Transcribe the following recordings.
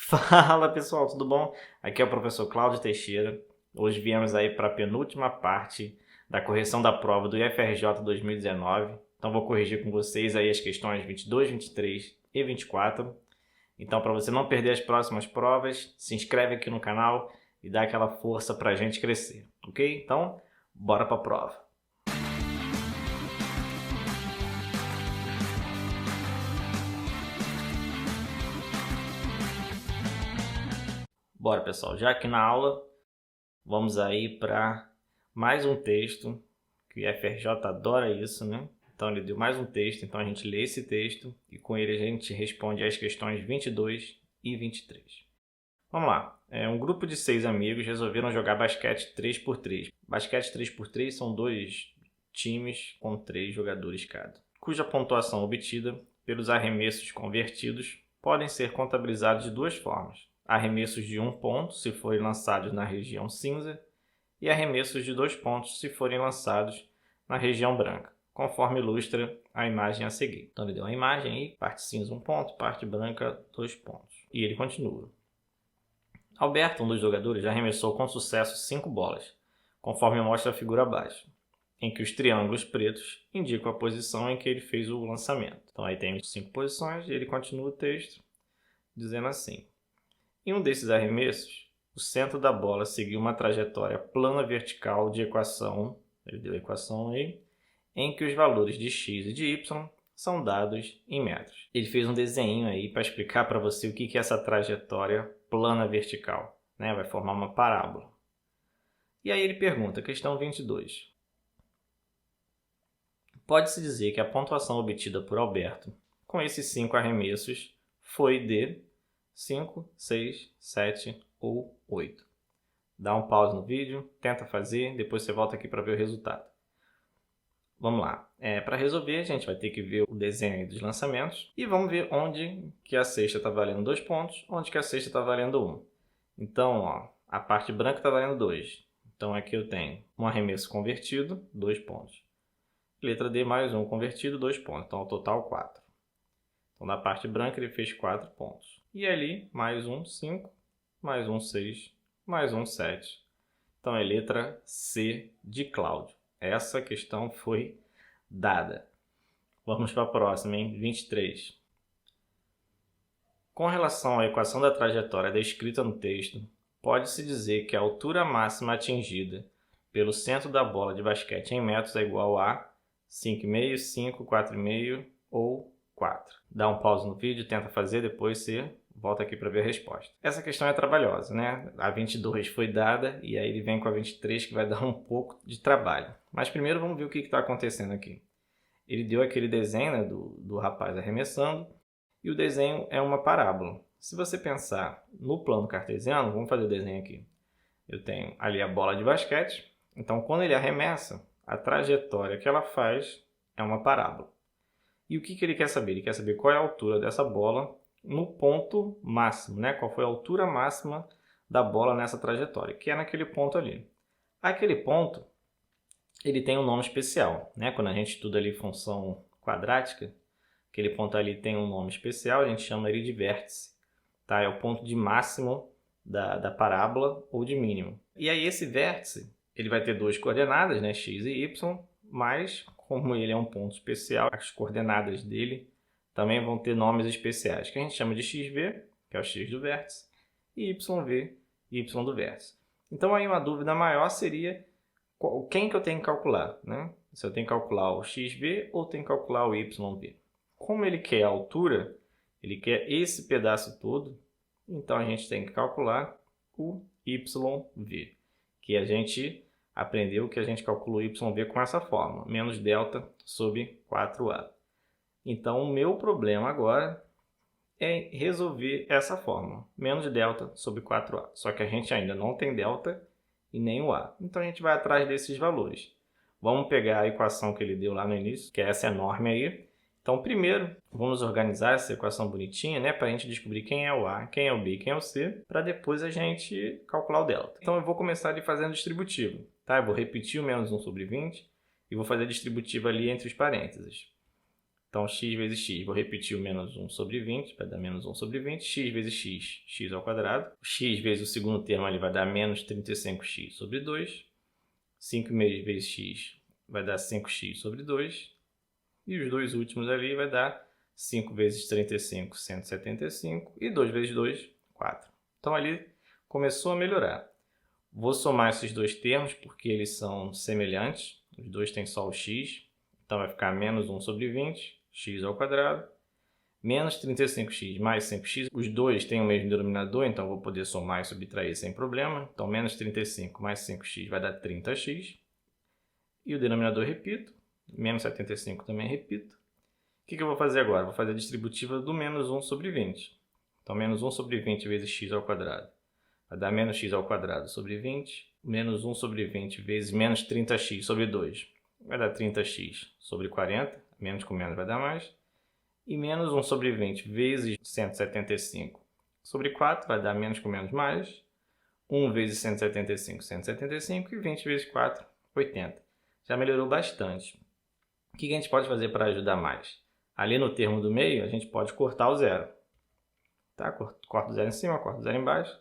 Fala pessoal, tudo bom? Aqui é o professor Cláudio Teixeira. Hoje viemos aí para a penúltima parte da correção da prova do IFRJ 2019. Então vou corrigir com vocês aí as questões 22, 23 e 24. Então para você não perder as próximas provas, se inscreve aqui no canal e dá aquela força para a gente crescer, ok? Então bora para a prova. Bora pessoal, já aqui na aula, vamos aí para mais um texto, que o IFRJ adora isso, né? Então ele deu mais um texto, então a gente lê esse texto e com ele a gente responde as questões 22 e 23. Vamos lá. Um grupo de 6 amigos resolveram jogar basquete 3x3. Basquete 3x3 são dois times com 3 jogadores cada, cuja pontuação obtida pelos arremessos convertidos podem ser contabilizados de duas formas. Arremessos de 1 ponto, se forem lançados na região cinza, e arremessos de 2 pontos, se forem lançados na região branca, conforme ilustra a imagem a seguir. Então ele deu uma imagem aí, parte cinza 1 ponto, parte branca 2 pontos. E ele continua. Alberto, um dos jogadores, arremessou com sucesso 5 bolas, conforme mostra a figura abaixo, em que os triângulos pretos indicam a posição em que ele fez o lançamento. Então aí tem 5 posições e ele continua o texto dizendo assim: em um desses arremessos, o centro da bola seguiu uma trajetória plana vertical de equação, ele deu a equação aí, em que os valores de x e de y são dados em metros. Ele fez um desenho aí para explicar para você o que é essa trajetória plana vertical, né? Vai formar uma parábola. E aí ele pergunta, questão 22. Pode-se dizer que a pontuação obtida por Alberto com esses 5 arremessos foi de 5, 6, 7 ou 8. Dá um pause no vídeo, tenta fazer, depois você volta aqui para ver o resultado. Vamos lá. Para resolver, a gente vai ter que ver o desenho aí dos lançamentos e vamos ver onde que a cesta está valendo 2 pontos, onde que a cesta está valendo 1. Então, ó, a parte branca está valendo 2. Então, aqui eu tenho um arremesso convertido, 2 pontos. Letra D, mais um convertido, 2 pontos. Então, ao total, 4. Então, na parte branca, ele fez 4 pontos. E ali, mais um, 5, mais um, 6, mais um, 7. Então, é letra C de Cláudio. Essa questão foi dada. Vamos para a próxima, hein? 23. Com relação à equação da trajetória descrita no texto, pode-se dizer que a altura máxima atingida pelo centro da bola de basquete em metros é igual a 5,5, 5, 4,5 ou 4. Dá um pause no vídeo, tenta fazer, depois você volta aqui para ver a resposta. Essa questão é trabalhosa, né? A 22 foi dada e aí ele vem com a 23 que vai dar um pouco de trabalho. Mas primeiro vamos ver o que está acontecendo aqui. Ele deu aquele desenho, né, do rapaz arremessando e o desenho é uma parábola. Se você pensar no plano cartesiano, vamos fazer o desenho aqui. Eu tenho ali a bola de basquete, então quando ele arremessa, a trajetória que ela faz é uma parábola. E o que ele quer saber? Ele quer saber qual é a altura dessa bola no ponto máximo, né? Qual foi a altura máxima da bola nessa trajetória, que é naquele ponto ali. Aquele ponto, ele tem um nome especial, né? Quando a gente estuda ali função quadrática, aquele ponto ali tem um nome especial, a gente chama ele de vértice, tá? É o ponto de máximo da parábola ou de mínimo. E aí esse vértice, ele vai ter duas coordenadas, né? X e Y, mas como ele é um ponto especial, as coordenadas dele também vão ter nomes especiais, que a gente chama de XV, que é o X do vértice, e YV, Y do vértice. Então aí uma dúvida maior seria quem que eu tenho que calcular, né? Se eu tenho que calcular o XV ou tenho que calcular o YV. Como ele quer a altura, ele quer esse pedaço todo, então a gente tem que calcular o YV, que a gente aprendeu que a gente calcula o YV com essa fórmula, menos delta sobre 4A. Então, o meu problema agora é resolver essa fórmula, menos delta sobre 4A. Só que a gente ainda não tem delta e nem o A. Então, a gente vai atrás desses valores. Vamos pegar a equação que ele deu lá no início, que é essa enorme aí. Então, primeiro, vamos organizar essa equação bonitinha, né, para a gente descobrir quem é o A, quem é o B e quem é o C, para depois a gente calcular o delta. Então, eu vou começar ali fazendo distributivo, tá? Eu vou repetir o menos 1 sobre 20 e vou fazer distributivo ali entre os parênteses. Então, x vezes x, vou repetir o menos 1 sobre 20, vai dar menos 1 sobre 20. X vezes x, x ao quadrado. X vezes o segundo termo ali vai dar menos 35x sobre 2. 5,5 vezes x vai dar 5x sobre 2. E os dois últimos ali vai dar 5 vezes 35, 175. E 2 vezes 2, 4. Então, ali começou a melhorar. Vou somar esses dois termos porque eles são semelhantes. Os dois têm só o x. Então, vai ficar menos 1 sobre 20, x ao quadrado. Menos 35x mais 5x. Os dois têm o mesmo denominador, então vou poder somar e subtrair sem problema. Então, menos 35 mais 5x vai dar 30x. E o denominador repito. Menos 75 também repito. O que eu vou fazer agora? Vou fazer a distributiva do menos 1 sobre 20. Então, menos 1 sobre 20 vezes x ao quadrado vai dar menos x ao quadrado sobre 20. Menos 1 sobre 20 vezes menos 30x sobre 2 vai dar 30x sobre 40. Menos com menos vai dar mais. E menos 1 sobre 20 vezes 175 sobre 4 vai dar menos com menos mais. 1 vezes 175, 175. E 20 vezes 4, 80. Já melhorou bastante. O que a gente pode fazer para ajudar mais? Ali no termo do meio, a gente pode cortar o zero. Tá? Corta o zero em cima, corta o zero embaixo.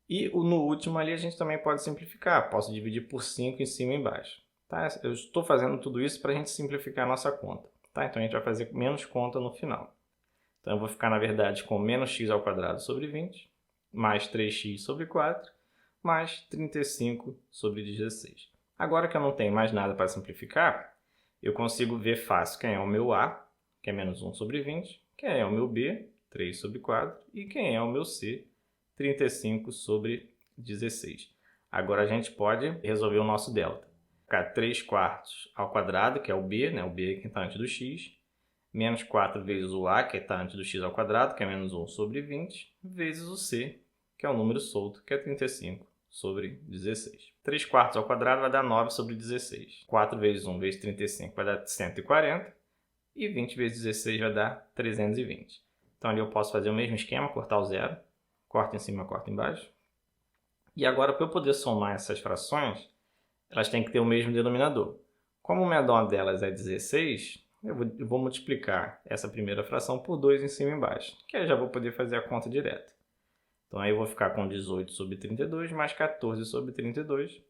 E no último ali a gente também pode simplificar. Posso dividir por 5 em cima e embaixo. Tá? Eu estou fazendo tudo isso para a gente simplificar a nossa conta. Tá? Então a gente vai fazer menos conta no final. Então eu vou ficar, na verdade, com menos x ao quadrado sobre 20, mais 3x sobre 4, mais 35 sobre 16. Agora que eu não tenho mais nada para simplificar, eu consigo ver fácil quem é o meu a, que é menos 1 sobre 20, quem é o meu b, 3 sobre 4, e quem é o meu c, 35 sobre 16. Agora a gente pode resolver o nosso delta. Ficar 3 quartos ao quadrado, que é o b, né? O b que está antes do x, menos 4 vezes o a, que está antes do x ao quadrado, que é menos 1 sobre 20, vezes o c, que é o número solto, que é 35 sobre 16. 3 quartos ao quadrado vai dar 9 sobre 16. 4 vezes 1 vezes 35 vai dar 140. E 20 vezes 16 vai dar 320. Então ali eu posso fazer o mesmo esquema, cortar o zero. Corta em cima, corta embaixo. E agora, para eu poder somar essas frações, elas têm que ter o mesmo denominador. Como o menor delas é 16, eu vou multiplicar essa primeira fração por 2 em cima e embaixo, que aí eu já vou poder fazer a conta direta. Então aí eu vou ficar com 18 sobre 32 mais 14 sobre 32.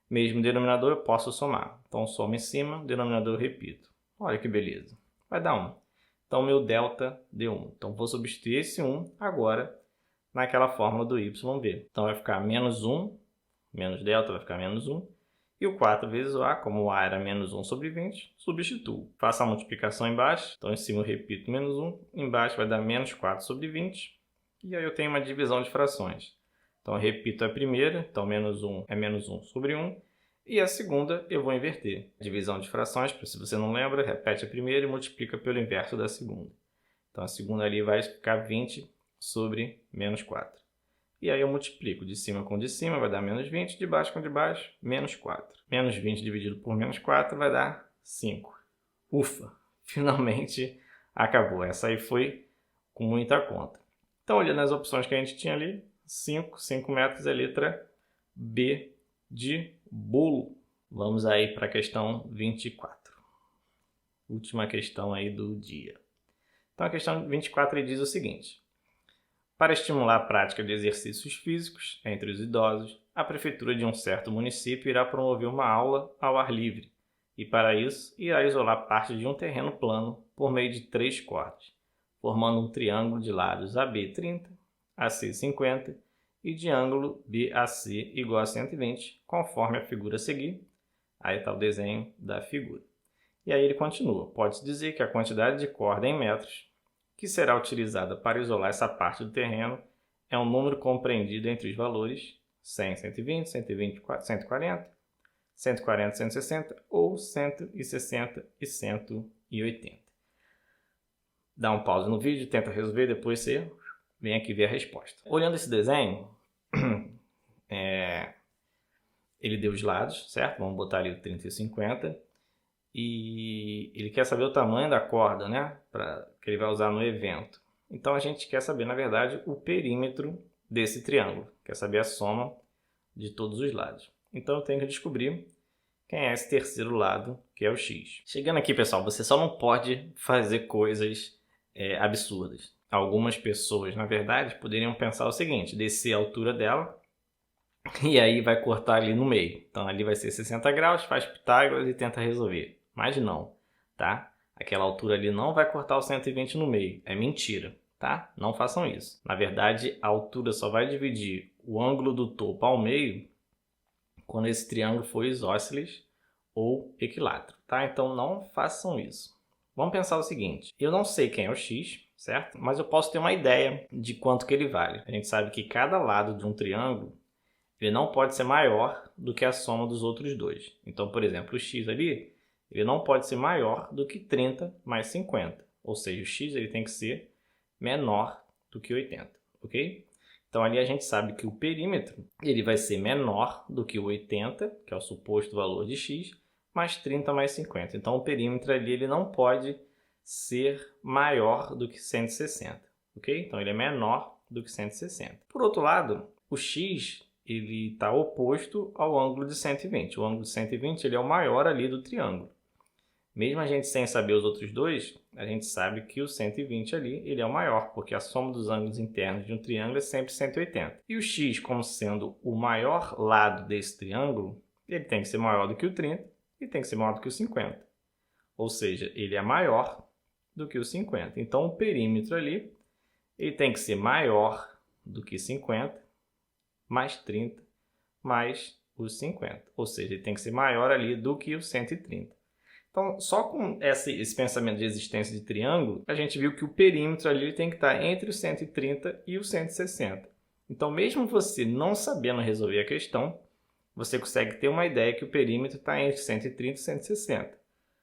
Mesmo denominador eu posso somar. Então somo em cima, denominador eu repito. Olha que beleza. Vai dar 1. Então meu delta deu 1. Então vou substituir esse 1 agora naquela fórmula do YB. Então vai ficar menos 1, menos delta vai ficar menos 1. E o 4 vezes o A, como o A era menos 1 sobre 20, substituo. Faço a multiplicação embaixo. Então em cima eu repito menos 1. Embaixo vai dar menos 4 sobre 20. E aí eu tenho uma divisão de frações. Então eu repito a primeira. Então menos 1 é menos 1 sobre 1. E a segunda eu vou inverter. Divisão de frações, se você não lembra, repete a primeira e multiplica pelo inverso da segunda. Então a segunda ali vai ficar 20 sobre menos 4. E aí eu multiplico de cima com de cima, vai dar menos 20, de baixo com de baixo, menos 4. Menos 20 dividido por menos 4 vai dar 5. Ufa! Finalmente acabou. Essa aí foi com muita conta. Então, olhando as opções que a gente tinha ali, 5 metros é a letra B de bolo. Vamos aí para a questão 24. Última questão aí do dia. Então, a questão 24 diz o seguinte. Para estimular a prática de exercícios físicos entre os idosos, a prefeitura de um certo município irá promover uma aula ao ar livre e, para isso, irá isolar parte de um terreno plano por meio de 3 cortes, formando um triângulo de lados AB 30, AC 50 e de ângulo BAC igual a 120, conforme a figura a seguir. Aí está o desenho da figura. E aí ele continua. Pode-se dizer que a quantidade de corda em metros que será utilizada para isolar essa parte do terreno é um número compreendido entre os valores 100, 120, 120, 140, 140, 160 ou 160 e 180. Dá um pause no vídeo, tenta resolver, depois você vem aqui ver a resposta. Olhando esse desenho, ele deu os lados, certo? Vamos botar ali o 30 e 50. E ele quer saber o tamanho da corda, né? Que ele vai usar no evento. Então a gente quer saber, na verdade, o perímetro desse triângulo. Quer saber a soma de todos os lados. Então eu tenho que descobrir quem é esse terceiro lado, que é o x. Chegando aqui, pessoal, você só não pode fazer coisas absurdas. Algumas pessoas, na verdade, poderiam pensar o seguinte: descer a altura dela e aí vai cortar ali no meio. Então ali vai ser 60 graus, faz Pitágoras e tenta resolver. Mas não, tá? Aquela altura ali não vai cortar o 120 no meio. É mentira, tá? Não façam isso. Na verdade, a altura só vai dividir o ângulo do topo ao meio quando esse triângulo for isósceles ou equilátero, tá? Então não façam isso. Vamos pensar o seguinte: eu não sei quem é o x, certo? Mas eu posso ter uma ideia de quanto que ele vale. A gente sabe que cada lado de um triângulo ele não pode ser maior do que a soma dos outros dois. Então, por exemplo, o x ali, ele não pode ser maior do que 30 mais 50. Ou seja, o x ele tem que ser menor do que 80, ok? Então, ali a gente sabe que o perímetro ele vai ser menor do que o 80, que é o suposto valor de x, mais 30 mais 50. Então, o perímetro ali ele não pode ser maior do que 160, ok? Então, ele é menor do que 160. Por outro lado, o x ele está oposto ao ângulo de 120. O ângulo de 120 ele é o maior ali do triângulo. Mesmo a gente sem saber os outros dois, a gente sabe que o 120 ali ele é o maior, porque a soma dos ângulos internos de um triângulo é sempre 180. E o x, como sendo o maior lado desse triângulo, ele tem que ser maior do que o 30 e tem que ser maior do que o 50. Ou seja, ele é maior do que o 50. Então, o perímetro ali ele tem que ser maior do que 50 mais 30 mais os 50. Ou seja, ele tem que ser maior ali do que o 130. Então, só com esse pensamento de existência de triângulo, a gente viu que o perímetro ali tem que estar entre o 130 e o 160. Então, mesmo você não sabendo resolver a questão, você consegue ter uma ideia que o perímetro está entre 130 e 160.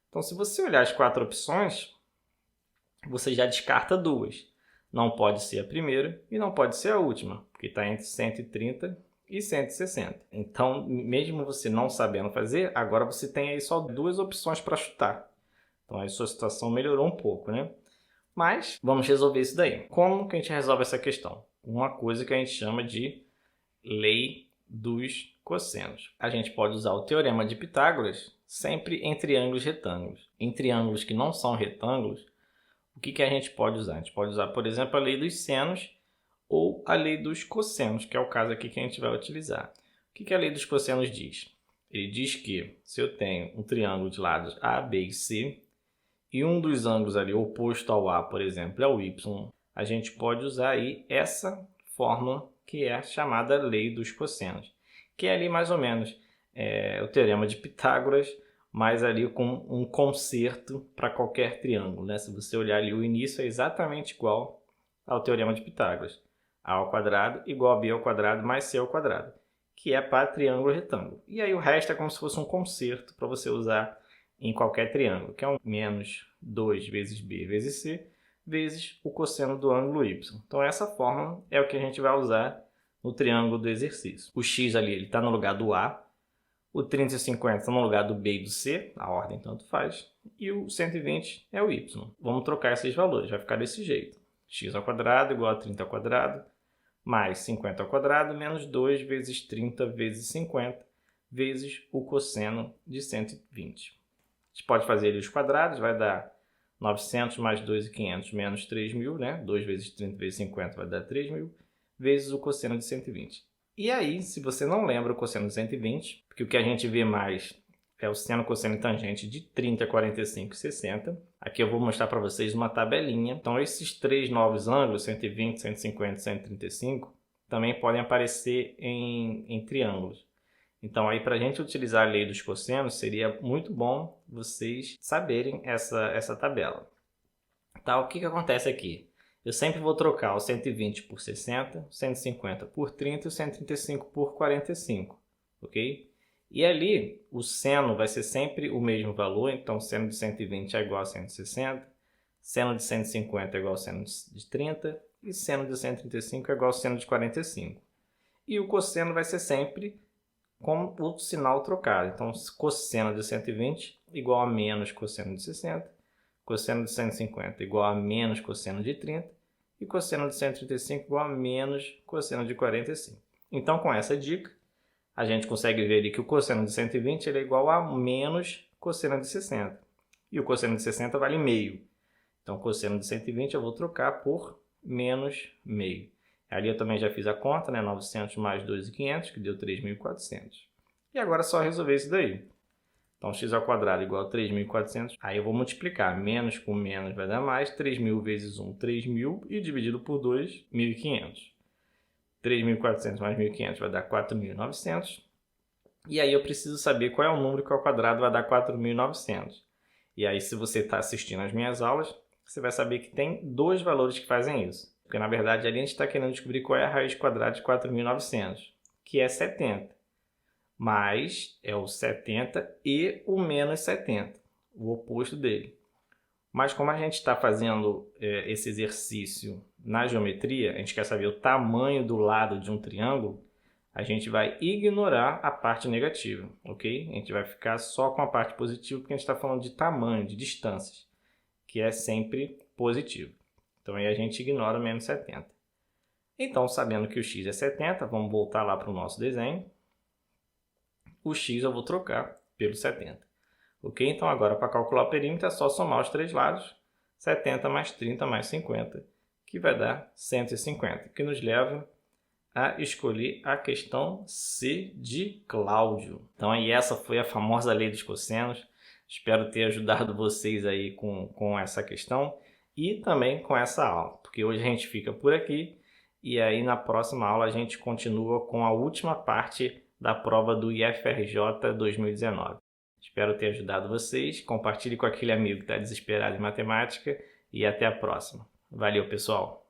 Então, se você olhar as 4 opções, você já descarta 2. Não pode ser a primeira e não pode ser a última, porque está entre 130 e 160. Então, mesmo você não sabendo fazer, agora você tem aí só 2 opções para chutar. Então, a sua situação melhorou um pouco, né? Mas, vamos resolver isso daí. Como que a gente resolve essa questão? Uma coisa que a gente chama de lei dos cossenos. A gente pode usar o teorema de Pitágoras sempre em triângulos retângulos. Em triângulos que não são retângulos, o que a gente pode usar? A gente pode usar, por exemplo, a lei dos senos ou a lei dos cossenos, que é o caso aqui que a gente vai utilizar. O que a lei dos cossenos diz? Ele diz que se eu tenho um triângulo de lados A, B e C, e um dos ângulos ali oposto ao A, por exemplo, é o Y, a gente pode usar aí essa fórmula que é chamada lei dos cossenos, que é ali mais ou menos o teorema de Pitágoras, mas ali com um conserto para qualquer triângulo, né? Se você olhar ali, o início é exatamente igual ao teorema de Pitágoras. A ao quadrado igual a b ao quadrado mais c ao quadrado, que é para triângulo retângulo. E aí o resto é como se fosse um conserto para você usar em qualquer triângulo, que é um menos 2 vezes b vezes c, vezes o cosseno do ângulo y. Então essa fórmula é o que a gente vai usar no triângulo do exercício. O x ali está no lugar do A, o 30 e o 50 estão no lugar do B e do C, a ordem tanto faz, e o 120 é o Y. Vamos trocar esses valores, vai ficar desse jeito. X ao quadrado igual a 30 ao quadrado, mais 50 ao quadrado, menos 2 vezes 30 vezes 50, vezes o cosseno de 120. A gente pode fazer ali os quadrados, vai dar 900 mais 2.500 menos 3.000, né? 2 vezes 30 vezes 50 vai dar 3.000, vezes o cosseno de 120. E aí, se você não lembra o cosseno de 120, porque o que a gente vê mais é o seno, cosseno e tangente de 30, 45 e 60. Aqui eu vou mostrar para vocês uma tabelinha. Então, esses 3 novos ângulos, 120, 150 e 135, também podem aparecer em triângulos. Então, aí para a gente utilizar a lei dos cossenos, seria muito bom vocês saberem essa tabela. Tá, o que acontece aqui? Eu sempre vou trocar o 120 por 60, o 150 por 30 e o 135 por 45, ok? E ali, o seno vai ser sempre o mesmo valor, então seno de 120 é igual a 160, seno de 150 é igual a seno de 30 e seno de 135 é igual a seno de 45. E o cosseno vai ser sempre com o sinal trocado. Então, cosseno de 120 igual a menos cosseno de 60, cosseno de 150 igual a menos cosseno de 30 e cosseno de 135 igual a menos cosseno de 45. Então, com essa dica, a gente consegue ver ali que o cosseno de 120 ele é igual a menos cosseno de 60. E o cosseno de 60 vale meio. Então, o cosseno de 120 eu vou trocar por menos meio. Ali eu também já fiz a conta, né? 900 mais 2.500, que deu 3.400. E agora é só resolver isso daí. Então, x² é igual a 3.400. Aí eu vou multiplicar. Menos com menos vai dar mais. 3.000 vezes 1, 3.000. E dividido por 2, 1.500. 3.400 mais 1.500 vai dar 4.900. E aí eu preciso saber qual é o número que ao quadrado vai dar 4.900. E aí, se você está assistindo às minhas aulas, você vai saber que tem dois valores que fazem isso. Porque, na verdade, ali a gente está querendo descobrir qual é a raiz quadrada de 4.900, que é 70. Mas é o 70 e o menos 70, o oposto dele. Mas como a gente está fazendo esse exercício na geometria, a gente quer saber o tamanho do lado de um triângulo, a gente vai ignorar a parte negativa, ok? A gente vai ficar só com a parte positiva, porque a gente está falando de tamanho, de distâncias, que é sempre positivo. Então aí a gente ignora o menos 70. Então, sabendo que o x é 70, vamos voltar lá para o nosso desenho. O x eu vou trocar pelo 70. Ok? Então agora para calcular o perímetro é só somar os três lados. 70 mais 30 mais 50, que vai dar 150, que nos leva a escolher a questão C de Cláudio. Então aí essa foi a famosa lei dos cossenos. Espero ter ajudado vocês aí com essa questão e também com essa aula, porque hoje a gente fica por aqui e aí na próxima aula a gente continua com a última parte da prova do IFRJ 2019. Espero ter ajudado vocês. Compartilhe com aquele amigo que está desesperado em matemática e até a próxima. Valeu, pessoal!